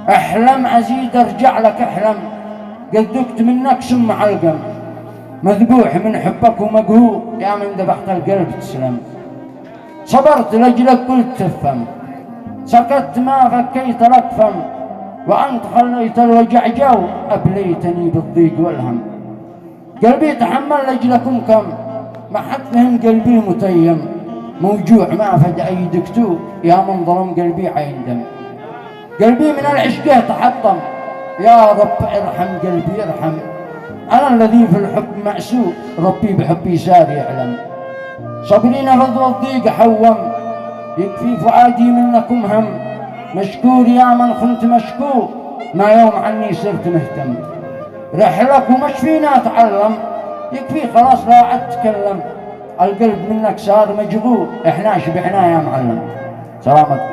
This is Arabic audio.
احلم ازيد ارجع لك احلم، قد ذقت منك سم علقم، مذبوح من حبك ومقهور يا من ذبحت القلب تسلم. صبرت لاجلك قلت تفهم، سكت ما فكيت لك فم، وانت خليت الوجع جو ابليتني بالضيق والهم. قلبي تحمل لاجلكم كم، ما حد فهم قلبي متيم، موجوع ما فد اي دكتور يا من ظلم قلبي عيندم. قلبي من العشق تحطم، يا رب ارحم قلبي ارحم، انا الذي في الحب مأسور ربي بحبي سار يعلم. صبري نفض والضيق حوم، يكفي فؤادي منكم هم، مشكور يا من كنت مشكور ما يوم عني صرت مهتم. رحلك ومش فينا اتعلم، يكفي خلاص لا عد تكلم، القلب منك صار مجبور احنا شبحنا يا معلم. سلامتك.